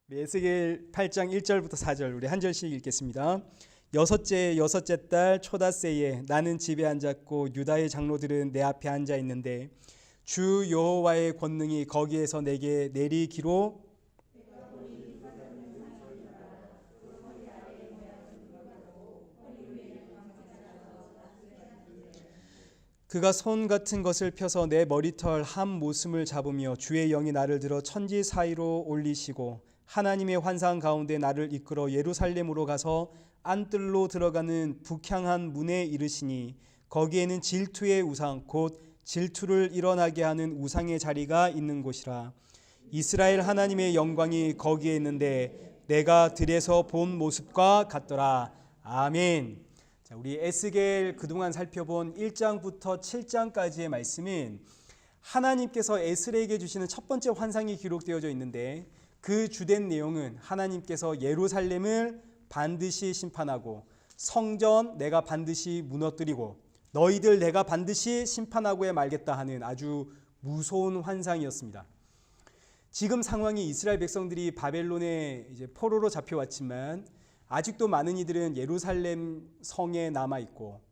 우리 에스겔 8장 1절부터 4절 우리 한 절씩 읽겠습니다. 여섯째 달 초닷새에 나는 집에 앉았고 유다의 장로들은 내 앞에 앉아 있는데 주 여호와의 권능이 거기에서 내게 내리기로 그가 손 같은 것을 펴서 내 머리털 한 모슴을 잡으며 주의 영이 나를 들어 천지 사이로 올리시고 하나님의 환상 가운데 나를 이끌어 예루살렘으로 가서 안뜰로 들어가는 북향한 문에 이르시니 거기에는 질투의 우상 곧 질투를 일어나게 하는 우상의 자리가 있는 곳이라. 이스라엘 하나님의 영광이 거기에 있는데 내가 들에서 본 모습과 같더라. 아멘. 자, 우리 에스겔 그동안 살펴본 1장부터 7장까지의 말씀은 하나님께서 에스겔에게 주시는 첫 번째 환상이 기록되어져 있는데 그 주된 내용은 하나님께서 예루살렘을 반드시 심판하고 성전 내가 반드시 무너뜨리고 너희들 내가 반드시 심판하고야 말겠다 하는 아주 무서운 환상이었습니다. 지금 상황이 이스라엘 백성들이 바벨론에 이제 포로로 잡혀왔지만 아직도 많은 이들은 예루살렘 성에 남아있고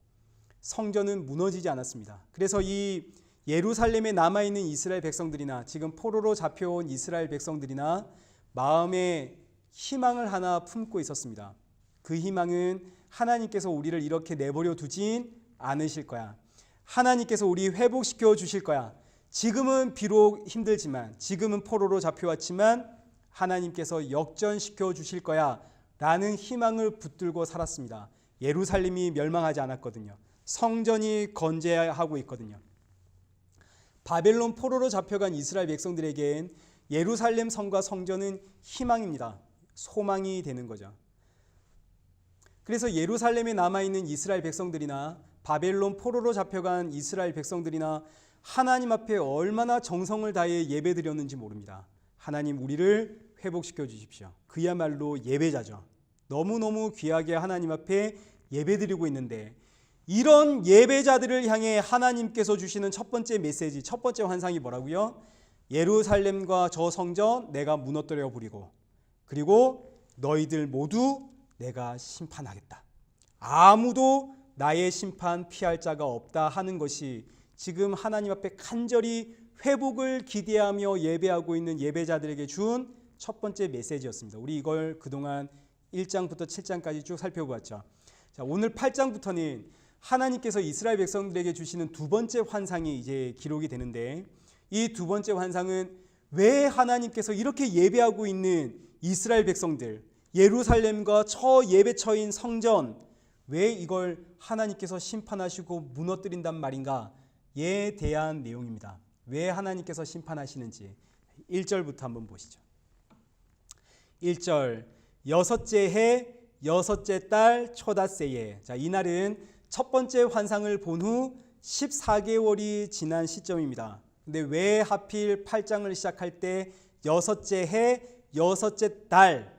성전은 무너지지 않았습니다. 그래서 이 예루살렘에 남아있는 이스라엘 백성들이나 지금 포로로 잡혀온 이스라엘 백성들이나 마음에 희망을 하나 품고 있었습니다. 그 희망은 하나님께서 우리를 이렇게 내버려 두진 않으실 거야. 하나님께서 우리 회복시켜 주실 거야. 지금은 비록 힘들지만 지금은 포로로 잡혀왔지만 하나님께서 역전시켜 주실 거야 라는 희망을 붙들고 살았습니다. 예루살렘이 멸망하지 않았거든요. 성전이 건재하고 있거든요. 바벨론 포로로 잡혀간 이스라엘 백성들에겐 예루살렘 성과 성전은 희망입니다. 소망이 되는 거죠. 그래서 예루살렘에 남아있는 이스라엘 백성들이나 바벨론 포로로 잡혀간 이스라엘 백성들이나 하나님 앞에 얼마나 정성을 다해 예배드렸는지 모릅니다. 하나님 우리를 회복시켜 주십시오. 그야말로 예배자죠. 너무너무 귀하게 하나님 앞에 예배드리고 있는데 이런 예배자들을 향해 하나님께서 주시는 첫 번째 메시지, 첫 번째 환상이 뭐라고요? 예루살렘과 저 성전 내가 무너뜨려 버리고 그리고 너희들 모두 내가 심판하겠다. 아무도 나의 심판 피할 자가 없다 하는 것이 지금 하나님 앞에 간절히 회복을 기대하며 예배하고 있는 예배자들에게 준 첫 번째 메시지였습니다. 우리 이걸 그동안 1장부터 7장까지 쭉 살펴보았죠. 자, 오늘 8장부터는 하나님께서 이스라엘 백성들에게 주시는 두 번째 환상이 이제 기록이 되는데 이 두 번째 환상은 왜 하나님께서 이렇게 예배하고 있는 이스라엘 백성들, 예루살렘과 저 예배처인 성전 왜 이걸 하나님께서 심판하시고 무너뜨린단 말인가에 대한 내용입니다. 왜 하나님께서 심판하시는지 1절부터 한번 보시죠. 1절 여섯째 해 여섯째 달 초닷새에 자, 이날은 첫 번째 환상을 본 후 14개월이 지난 시점입니다. 근데 왜 하필 8장을 시작할 때 여섯째 해 여섯째 달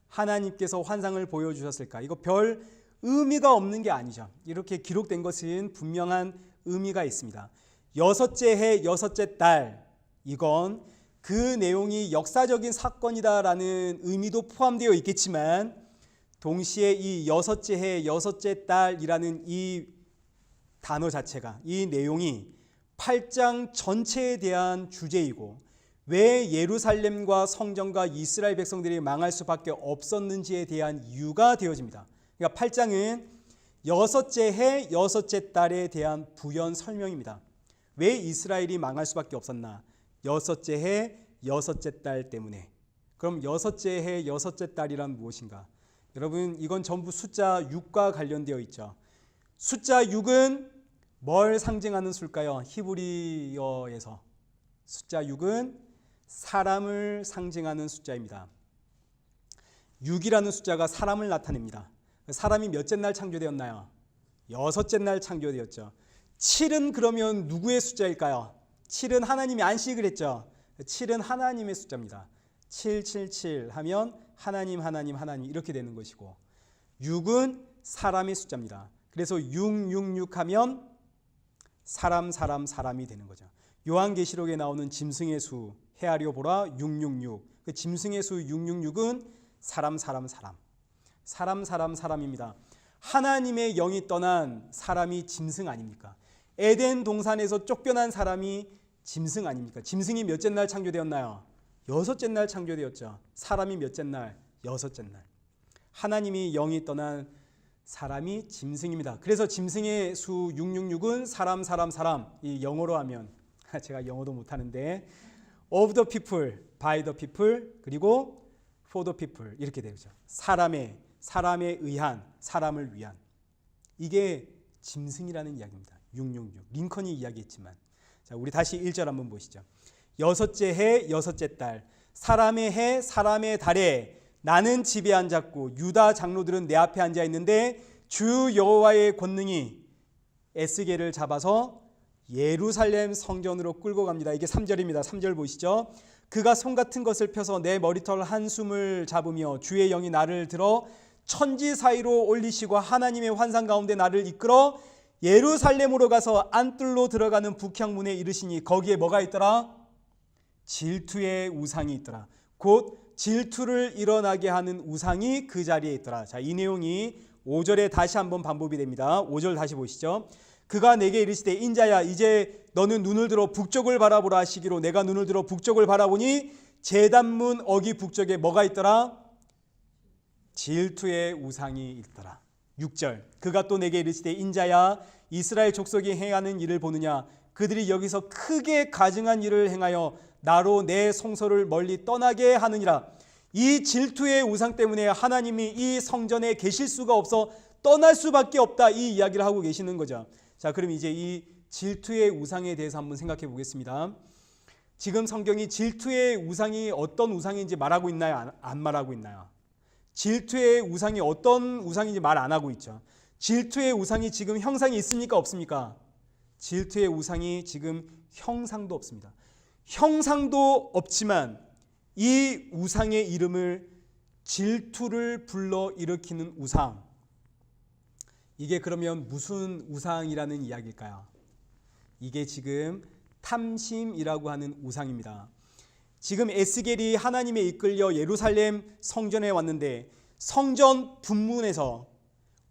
하나님께서 환상을 보여주셨을까? 이거 별 의미가 없는 게 아니죠. 이렇게 기록된 것은 분명한 의미가 있습니다. 여섯째 해 여섯째 달 이건 그 내용이 역사적인 사건이다라는 의미도 포함되어 있겠지만 동시에 이 여섯째 해 여섯째 달이라는 이 단어 자체가 이 내용이 8장 전체에 대한 주제이고 왜 예루살렘과 성전과 이스라엘 백성들이 망할 수밖에 없었는지에 대한 이유가 되어집니다. 그러니까 8장은 여섯째 해 여섯째 달에 대한 부연 설명입니다. 왜 이스라엘이 망할 수밖에 없었나? 여섯째 해 여섯째 달 때문에. 그럼 여섯째 해 여섯째 달이란 무엇인가? 여러분 이건 전부 숫자 6과 관련되어 있죠. 숫자 6은 뭘 상징하는 수일까요? 히브리어에서 숫자 6은 사람을 상징하는 숫자입니다. 6이라는 숫자가 사람을 나타냅니다. 사람이 몇째 날 창조되었나요? 여섯째 날 창조되었죠. 7은 그러면 누구의 숫자일까요? 7은 하나님이 안식을 했죠. 7은 하나님의 숫자입니다. 777 하면 하나님 이렇게 되는 것이고 6은 사람의 숫자입니다. 그래서 666 하면 사람이 되는 거죠. 요한계시록에 나오는 짐승의 수 헤아려 보라 666 그 짐승의 수 666은 사람입니다. 하나님의 영이 떠난 사람이 짐승 아닙니까? 에덴 동산에서 쫓겨난 사람이 짐승 아닙니까? 짐승이 몇째 날 창조되었나요? 여섯째 날 창조되었죠. 사람이 몇째 날? 여섯째 날. 하나님이 영이 떠난 사람이 짐승입니다. 그래서 짐승의 수 666은 사람. 이 영어로 하면 제가 영어도 못하는데 of the people, by the people, 그리고 for the people 이렇게 되죠. 사람에 의한, 사람을 위한. 이게 짐승이라는 이야기입니다. 666. 링컨이 이야기했지만. 자, 우리 다시 1절 한번 보시죠. 여섯째 해, 여섯째 달, 사람의 해, 사람의 달에 나는 집에 앉았고 유다 장로들은 내 앞에 앉아 있는데 주 여호와의 권능이 에스겔을 잡아서 예루살렘 성전으로 끌고 갑니다. 이게 3절입니다. 3절 보시죠. 그가 손 같은 것을 펴서 내 머리털 한숨을 잡으며 주의 영이 나를 들어 천지 사이로 올리시고 하나님의 환상 가운데 나를 이끌어 예루살렘으로 가서 안뜰로 들어가는 북향문에 이르시니 거기에 뭐가 있더라? 질투의 우상이 있더라. 곧 질투를 일어나게 하는 우상이 그 자리에 있더라. 자, 이 내용이 5절에 다시 한번 반복이 됩니다. 5절 다시 보시죠. 그가 내게 이르시되 인자야 이제 너는 눈을 들어 북쪽을 바라보라 하시기로 내가 눈을 들어 북쪽을 바라보니 제단문 어기 북쪽에 뭐가 있더라? 질투의 우상이 있더라. 6절 그가 또 내게 이르시되 인자야 이스라엘 족속이 행하는 일을 보느냐 그들이 여기서 크게 가증한 일을 행하여 나로 내 성소를 멀리 떠나게 하느니라. 이 질투의 우상 때문에 하나님이 이 성전에 계실 수가 없어 떠날 수밖에 없다 이 이야기를 하고 계시는 거죠. 자, 그럼 이제 이 질투의 우상에 대해서 한번 생각해 보겠습니다. 지금 성경이 질투의 우상이 어떤 우상인지 말하고 있나요? 안 말하고 있나요? 질투의 우상이 어떤 우상인지 말 안 하고 있죠. 질투의 우상이 지금 형상이 있습니까? 없습니까? 질투의 우상이 지금 형상도 없습니다. 형상도 없지만 이 우상의 이름을 질투를 불러 일으키는 우상. 이게 그러면 무슨 우상이라는 이야기일까요? 이게 지금 탐심이라고 하는 우상입니다. 지금 에스겔이 하나님에 이끌려 예루살렘 성전에 왔는데 성전 분문에서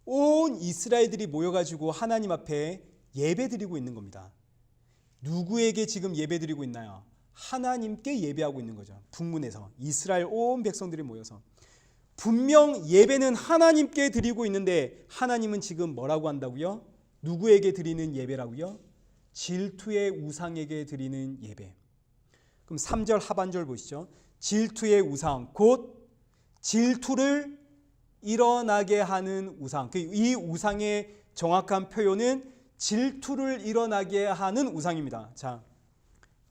온 이스라엘들이 모여가지고 하나님 앞에 예배드리고 있는 겁니다. 누구에게 지금 예배드리고 있나요? 하나님께 예배하고 있는 거죠. 분문에서 이스라엘 온 백성들이 모여서 분명 예배는 하나님께 드리고 있는데 하나님은 지금 뭐라고 한다고요? 누구에게 드리는 예배라고요? 질투의 우상에게 드리는 예배. 그럼 3절 하반절 보시죠. 질투의 우상, 곧 질투를 일어나게 하는 우상. 이 우상의 정확한 표현은 질투를 일어나게 하는 우상입니다. 자,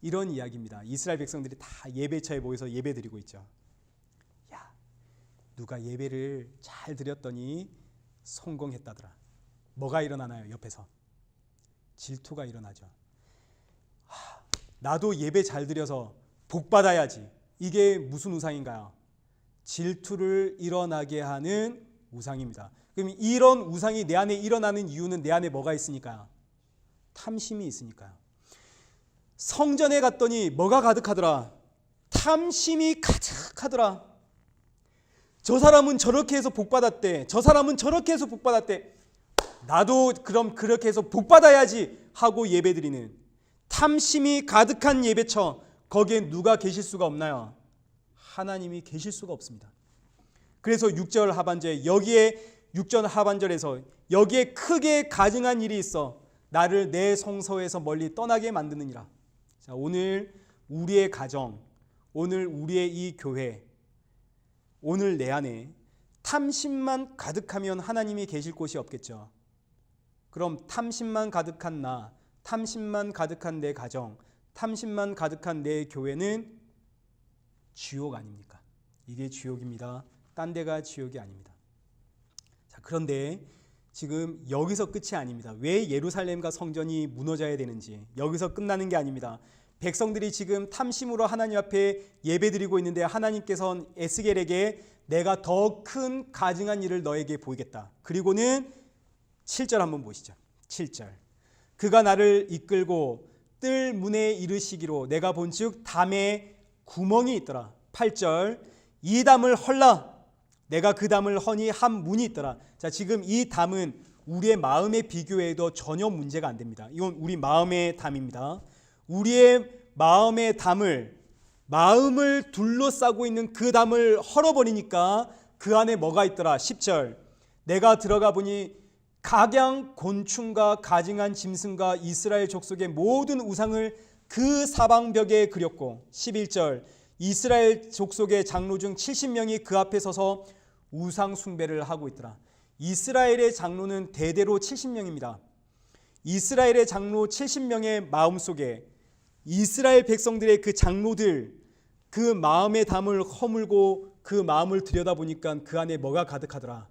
이런 이야기입니다. 이스라엘 백성들이 다 예배처에 모여서 예배드리고 있죠. 야, 누가 예배를 잘 드렸더니 성공했다더라. 뭐가 일어나나요? 옆에서 질투가 일어나죠. 나도 예배 잘 드려서 복 받아야지. 이게 무슨 우상인가요? 질투를 일어나게 하는 우상입니다. 그럼 이런 우상이 내 안에 일어나는 이유는 내 안에 뭐가 있으니까요? 탐심이 있으니까요. 성전에 갔더니 뭐가 가득하더라? 탐심이 가득하더라. 저 사람은 저렇게 해서 복 받았대. 저 사람은 저렇게 해서 복 받았대. 나도 그럼 그렇게 해서 복 받아야지 하고 예배드리는 탐심이 가득한 예배처. 거기에 누가 계실 수가 없나요? 하나님이 계실 수가 없습니다. 그래서 6절 하반절에 여기에 6절 하반절에서 여기에 크게 가증한 일이 있어 나를 내 성소에서 멀리 떠나게 만드느니라. 자, 오늘 우리의 가정, 오늘 우리의 이 교회, 오늘 내 안에 탐심만 가득하면 하나님이 계실 곳이 없겠죠. 그럼 탐심만 가득한 나, 탐심만 가득한 내 가정, 탐심만 가득한 내 교회는 지옥 아닙니까? 이게 지옥입니다. 딴 데가 지옥이 아닙니다. 자, 그런데 지금 여기서 끝이 아닙니다. 왜 예루살렘과 성전이 무너져야 되는지 여기서 끝나는 게 아닙니다. 백성들이 지금 탐심으로 하나님 앞에 예배드리고 있는데 하나님께서는 에스겔에게 내가 더 큰 가증한 일을 너에게 보이겠다. 그리고는 7절 한번 보시죠. 7절 그가 나를 이끌고 뜰 문에 이르시기로 내가 본즉 담에 구멍이 있더라. 8절 이 담을 헐라 내가 그 담을 허니 한 문이 있더라. 자, 지금 이 담은 우리의 마음에 비교해도 전혀 문제가 안 됩니다. 이건 우리 마음의 담입니다. 우리의 마음의 담을 마음을 둘러싸고 있는 그 담을 헐어버리니까 그 안에 뭐가 있더라. 10절 내가 들어가 보니 각양 곤충과 가증한 짐승과 이스라엘 족속의 모든 우상을 그 사방벽에 그렸고 11절 이스라엘 족속의 장로 중 70명이 그 앞에 서서 우상 숭배를 하고 있더라. 이스라엘의 장로는 대대로 70명입니다. 이스라엘의 장로 70명의 마음속에 이스라엘 백성들의 그 장로들 그 마음의 담을 허물고 그 마음을 들여다보니까 그 안에 뭐가 가득하더라.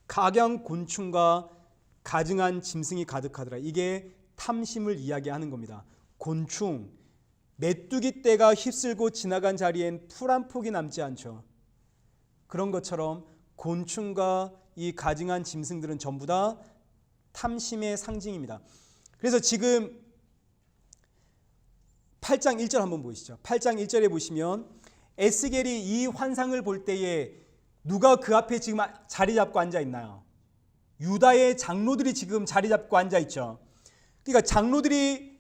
각양 곤충과 가증한 짐승이 가득하더라. 이게 탐심을 이야기하는 겁니다. 곤충, 메뚜기 떼가 휩쓸고 지나간 자리엔 풀 한 폭이 남지 않죠. 그런 것처럼 곤충과 이 가증한 짐승들은 전부 다 탐심의 상징입니다. 그래서 지금 8장 1절 한번 보시죠. 8장 1절에 보시면 에스겔이 이 환상을 볼 때에 누가 그 앞에 지금 자리 잡고 앉아 있나요? 유다의 장로들이 지금 자리 잡고 앉아 있죠. 그러니까 장로들이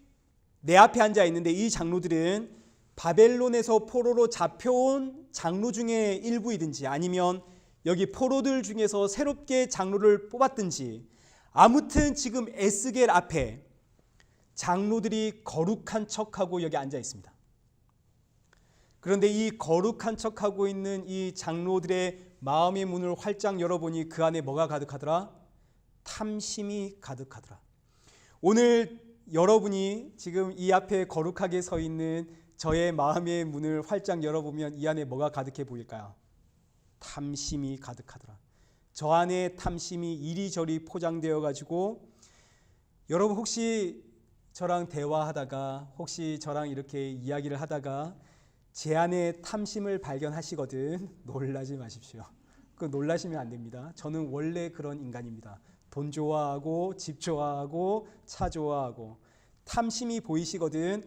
내 앞에 앉아 있는데 이 장로들은 바벨론에서 포로로 잡혀온 장로 중에 일부이든지 아니면 여기 포로들 중에서 새롭게 장로를 뽑았든지 아무튼 지금 에스겔 앞에 장로들이 거룩한 척하고 여기 앉아 있습니다. 그런데 이 거룩한 척하고 있는 이 장로들의 마음의 문을 활짝 열어보니 그 안에 뭐가 가득하더라? 탐심이 가득하더라. 오늘 여러분이 지금 이 앞에 거룩하게 서 있는 저의 마음의 문을 활짝 열어보면 이 안에 뭐가 가득해 보일까요? 탐심이 가득하더라. 저 안에 탐심이 이리저리 포장되어 가지고 여러분 혹시 저랑 대화하다가 혹시 저랑 이렇게 이야기를 하다가 제 안에 탐심을 발견하시거든 놀라지 마십시오. 그 놀라시면 안 됩니다. 저는 원래 그런 인간입니다. 돈 좋아하고 집 좋아하고 차 좋아하고 탐심이 보이시거든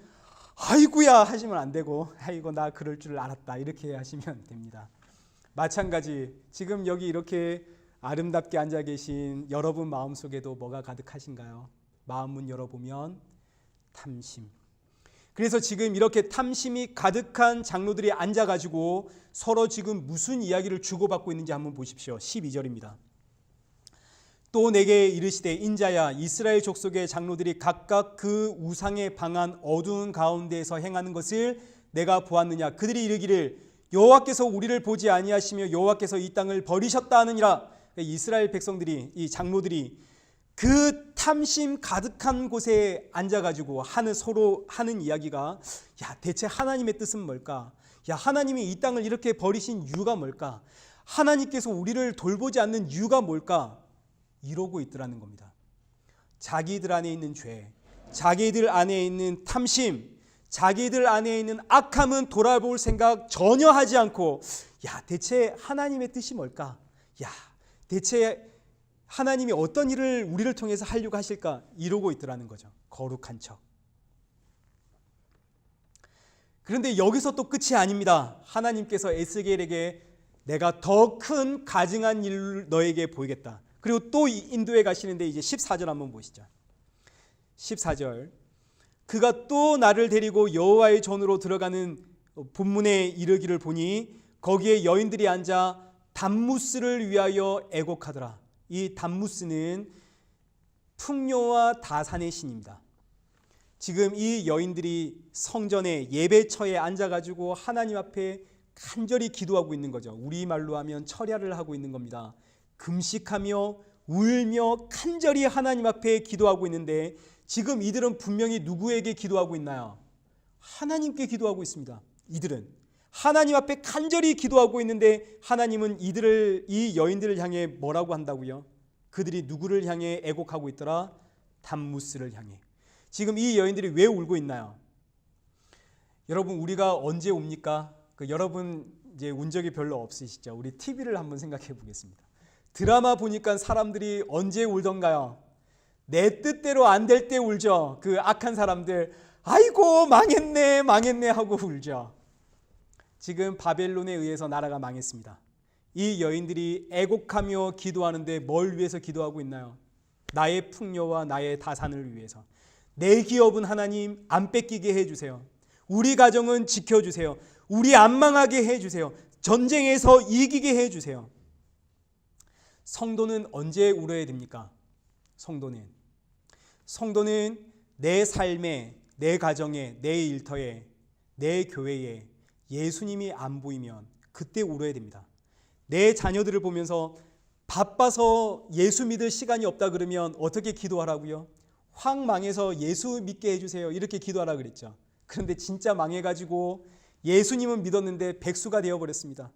아이고야 하시면 안 되고 아이고 나 그럴 줄 알았다 이렇게 하시면 됩니다. 마찬가지 지금 여기 이렇게 아름답게 앉아 계신 여러분 마음속에도 뭐가 가득하신가요? 마음 문 열어보면 탐심. 그래서 지금 이렇게 탐심이 가득한 장로들이 앉아가지고 서로 지금 무슨 이야기를 주고받고 있는지 한번 보십시오. 12절입니다. 또 내게 이르시되 인자야 이스라엘 족속의 장로들이 각각 그 우상에 방한 어두운 가운데에서 행하는 것을 내가 보았느냐. 그들이 이르기를 여호와께서 우리를 보지 아니하시며 여호와께서 이 땅을 버리셨다 하느니라. 이스라엘 백성들이 이 장로들이 그 탐심 가득한 곳에 앉아가지고 서로 하는 이야기가 야 대체 하나님의 뜻은 뭘까? 야 하나님이 이 땅을 이렇게 버리신 이유가 뭘까? 하나님께서 우리를 돌보지 않는 이유가 뭘까? 이러고 있더라는 겁니다. 자기들 안에 있는 죄, 자기들 안에 있는 탐심, 자기들 안에 있는 악함은 돌아볼 생각 전혀 하지 않고 야 대체 하나님의 뜻이 뭘까? 야 대체 하나님이 어떤 일을 우리를 통해서 하려고 하실까? 이러고 있더라는 거죠. 거룩한 척. 그런데 여기서 또 끝이 아닙니다. 하나님께서 에스겔에게 내가 더 큰 가증한 일을 너에게 보이겠다. 그리고 또 인도에 가시는데 이제 14절 한번 보시죠. 14절 그가 또 나를 데리고 여호와의 전으로 들어가는 본문에 이르기를 보니 거기에 여인들이 앉아 담무스를 위하여 애곡하더라. 이 담무스는 풍요와 다산의 신입니다. 지금 이 여인들이 성전의 예배처에 앉아가지고 하나님 앞에 간절히 기도하고 있는 거죠. 우리말로 하면 철야를 하고 있는 겁니다. 금식하며 울며 간절히 하나님 앞에 기도하고 있는데 지금 이들은 분명히 누구에게 기도하고 있나요? 하나님께 기도하고 있습니다. 이들은 하나님 앞에 간절히 기도하고 있는데 하나님은 이 여인들을 향해 뭐라고 한다고요? 그들이 누구를 향해 애곡하고 있더라? 담무스를 향해. 지금 이 여인들이 왜 울고 있나요? 여러분 우리가 언제 웁니까? 여러분 이제 운 적이 별로 없으시죠? 우리 TV를 한번 생각해 보겠습니다. 드라마 보니까 사람들이 언제 울던가요? 내 뜻대로 안 될 때 울죠. 그 악한 사람들 아이고 망했네 하고 울죠. 지금 바벨론에 의해서 나라가 망했습니다. 이 여인들이 애곡하며 기도하는데 뭘 위해서 기도하고 있나요? 나의 풍요와 나의 다산을 위해서. 내 기업은 하나님 안 뺏기게 해주세요. 우리 가정은 지켜주세요. 우리 안 망하게 해주세요. 전쟁에서 이기게 해주세요. 성도는 언제 울어야 됩니까? 성도는 내 삶에, 내 가정에, 내 일터에, 내 교회에 예수님이 안 보이면 그때 울어야 됩니다. 내 자녀들을 보면서 바빠서 예수 믿을 시간이 없다 그러면 어떻게 기도하라고요? 확 망해서 예수 믿게 해주세요. 이렇게 기도하라 그랬죠. 그런데 진짜 망해가지고 예수님은 믿었는데 백수가 되어버렸습니다.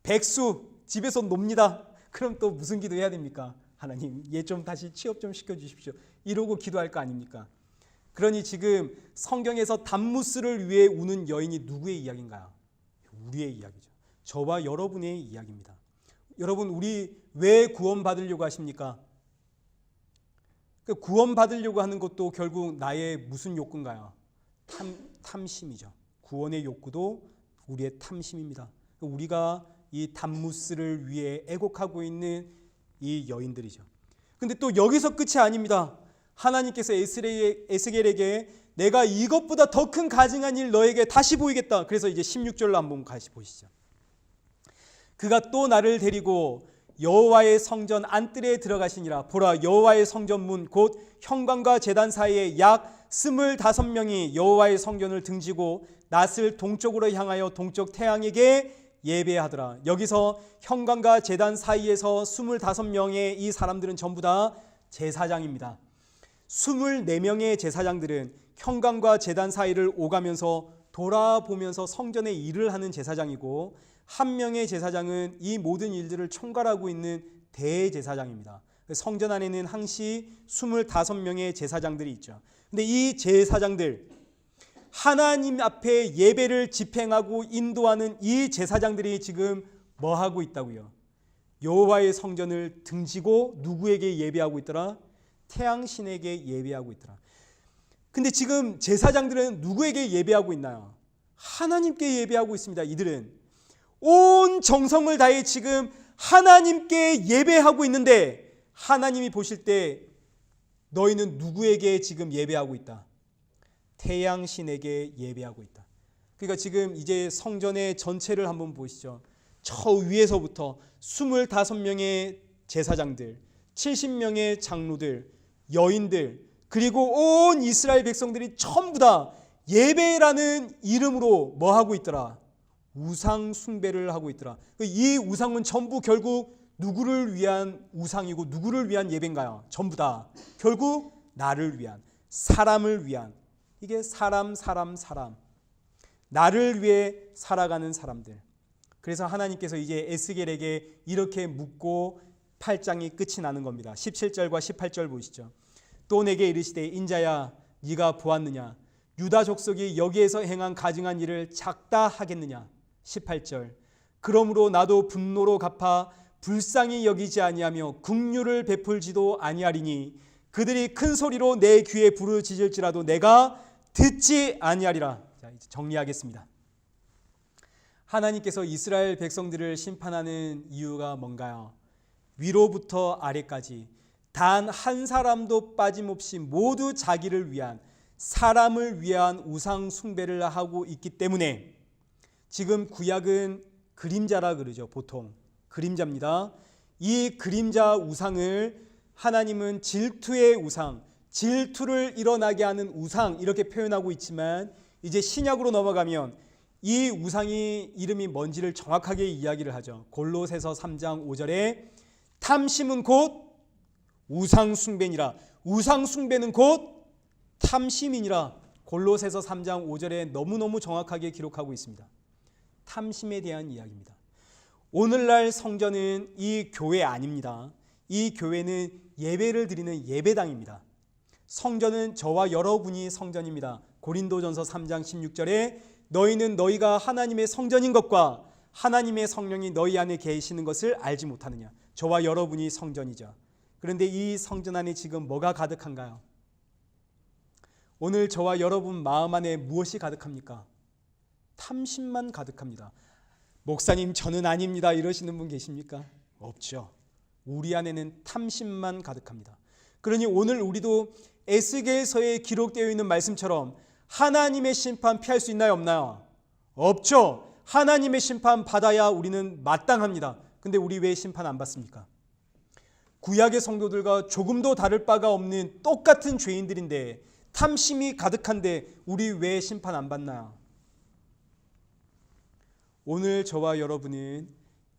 백수, 집에서 놉니다. 그럼 또 무슨 기도해야 됩니까? 하나님, 얘 좀 다시 취업 좀 시켜주십시오. 이러고 기도할 거 아닙니까? 그러니 지금 성경에서 단무스를 위해 우는 여인이 누구의 이야기인가요? 우리의 이야기죠. 저와 여러분의 이야기입니다. 여러분, 우리 왜 구원받으려고 하십니까? 구원받으려고 하는 것도 결국 나의 무슨 욕구인가요? 탐심이죠. 구원의 욕구도 우리의 탐심입니다. 우리가 이 단무스를 위해 애곡하고 있는 이 여인들이죠. 근데 또 여기서 끝이 아닙니다. 하나님께서 에스겔에게 내가 이것보다 더 큰 가증한 일 너에게 다시 보이겠다. 그래서 이제 16절로 한번 다시 보시죠. 그가 또 나를 데리고 여호와의 성전 안뜰에 들어가시니라. 보라, 여호와의 성전 문 곧 현관과 제단 사이에 약 25명이 여호와의 성전을 등지고 낫을 동쪽으로 향하여 동쪽 태양에게 예배하더라. 여기서 현관과 제단 사이에서 25명의 이 사람들은 전부 다 제사장입니다. 24명의 제사장들은 현관과 제단 사이를 오가면서 돌아보면서 성전의 일을 하는 제사장이고, 한 명의 제사장은 이 모든 일들을 총괄하고 있는 대제사장입니다. 성전 안에는 항시 25명의 제사장들이 있죠. 근데 이 제사장들, 하나님 앞에 예배를 집행하고 인도하는 이 제사장들이 지금 뭐 하고 있다고요? 여호와의 성전을 등지고 누구에게 예배하고 있더라? 태양신에게 예배하고 있더라. 근데 지금 제사장들은 누구에게 예배하고 있나요? 하나님께 예배하고 있습니다. 이들은 온 정성을 다해 지금 하나님께 예배하고 있는데, 하나님이 보실 때 너희는 누구에게 지금 예배하고 있다? 태양신에게 예배하고 있다. 그러니까 지금 이제 성전의 전체를 한번 보시죠. 저 위에서부터 25명의 제사장들, 70명의 장로들, 여인들, 그리고 온 이스라엘 백성들이 전부 다 예배라는 이름으로 뭐 하고 있더라? 우상 숭배를 하고 있더라. 이 우상은 전부 결국 누구를 위한 우상이고 누구를 위한 예배인가요? 전부 다 결국 나를 위한, 사람을 위한, 이게 사람 나를 위해 살아가는 사람들. 그래서 하나님께서 이제 에스겔에게 이렇게 묻고 8장이 끝이 나는 겁니다. 17절과 18절 보시죠. 또 내게 이르시되 인자야, 네가 보았느냐? 유다 족속이 여기에서 행한 가증한 일을 작다 하겠느냐? 18절. 그러므로 나도 분노로 갚아 불쌍히 여기지 아니하며 긍휼을 베풀지도 아니하리니 그들이 큰 소리로 내 귀에 부르짖을지라도 내가 듣지 아니하리라. 자, 이제 정리하겠습니다. 하나님께서 이스라엘 백성들을 심판하는 이유가 뭔가요? 위로부터 아래까지 단 한 사람도 빠짐없이 모두 자기를 위한, 사람을 위한 우상 숭배를 하고 있기 때문에, 지금 구약은 그림자라 그러죠. 보통 그림자입니다. 이 그림자 우상을 하나님은 질투의 우상, 질투를 일어나게 하는 우상, 이렇게 표현하고 있지만, 이제 신약으로 넘어가면 이 우상이 이름이 뭔지를 정확하게 이야기를 하죠. 골로새서 3장 5절에 탐심은 곧 우상 숭배니라. 우상 숭배는 곧 탐심이니라. 골로새서 3장 5절에 너무너무 정확하게 기록하고 있습니다. 탐심에 대한 이야기입니다. 오늘날 성전은 이 교회 아닙니다. 이 교회는 예배를 드리는 예배당입니다. 성전은 저와 여러분이 성전입니다. 고린도전서 3장 16절에 너희는 너희가 하나님의 성전인 것과 하나님의 성령이 너희 안에 계시는 것을 알지 못하느냐. 저와 여러분이 성전이죠. 그런데 이 성전 안에 지금 뭐가 가득한가요? 오늘 저와 여러분 마음 안에 무엇이 가득합니까? 탐심만 가득합니다. 목사님 저는 아닙니다 이러시는 분 계십니까? 없죠. 우리 안에는 탐심만 가득합니다. 그러니 오늘 우리도 에스겔서에 기록되어 있는 말씀처럼 하나님의 심판 피할 수 있나요? 없나요? 없죠. 하나님의 심판 받아야 우리는 마땅합니다. 근데 우리 왜 심판 안 받습니까? 구약의 성도들과 조금도 다를 바가 없는 똑같은 죄인들인데 탐심이 가득한데 우리 왜 심판 안 받나요? 오늘 저와 여러분은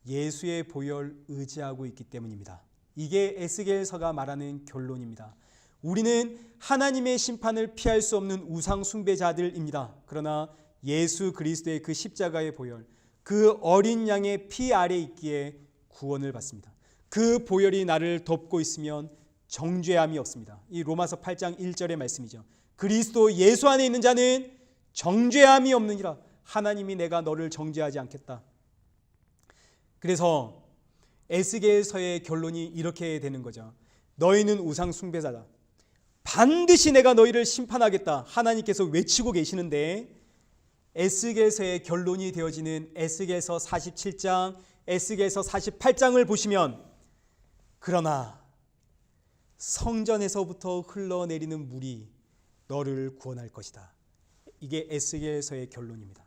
예수의 보혈 의지하고 있기 때문입니다. 이게 에스겔서가 말하는 결론입니다. 우리는 하나님의 심판을 피할 수 없는 우상 숭배자들입니다. 그러나 예수 그리스도의 그 십자가의 보혈, 그 어린 양의 피 아래 있기에 구원을 받습니다. 그 보혈이 나를 덮고 있으면 정죄함이 없습니다. 이 로마서 8장 1절의 말씀이죠. 그리스도 예수 안에 있는 자는 정죄함이 없느니라. 하나님이 내가 너를 정죄하지 않겠다. 그래서 에스겔서의 결론이 이렇게 되는 거죠. 너희는 우상 숭배자다. 반드시 내가 너희를 심판하겠다. 하나님께서 외치고 계시는데 에스겔서의 결론이 되어지는 에스겔서 47장, 에스겔서 48장을 보시면 그러나 성전에서부터 흘러내리는 물이 너를 구원할 것이다. 이게 에스겔서의 결론입니다.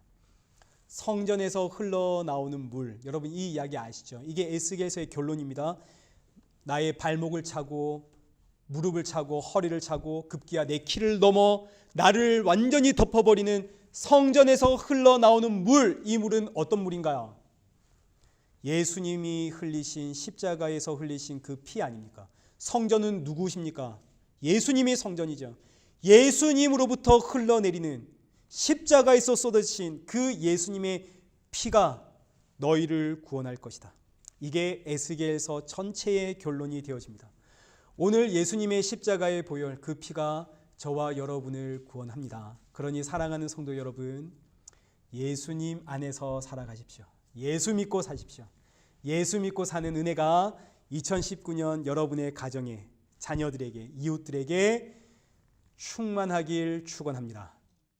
성전에서 흘러나오는 물, 여러분 이 이야기 아시죠? 이게 에스겔서의 결론입니다. 나의 발목을 차고 무릎을 차고 허리를 차고 급기야 내 키를 넘어 나를 완전히 덮어버리는 성전에서 흘러나오는 물, 이 물은 어떤 물인가요? 예수님이 흘리신 십자가에서 흘리신 그 피 아닙니까? 성전은 누구십니까? 예수님이 성전이죠. 예수님으로부터 흘러내리는 십자가에서 쏟아지신 그 예수님의 피가 너희를 구원할 것이다. 이게 에스겔서 전체의 결론이 되어집니다. 오늘 예수님의 십자가의 보혈, 그 피가 저와 여러분을 구원합니다. 그러니 사랑하는 성도 여러분, 예수님 안에서 살아가십시오. 예수 믿고 사십시오. 예수 믿고 사는 은혜가 2019년 여러분의 가정에, 자녀들에게, 이웃들에게 충만하길 축원합니다.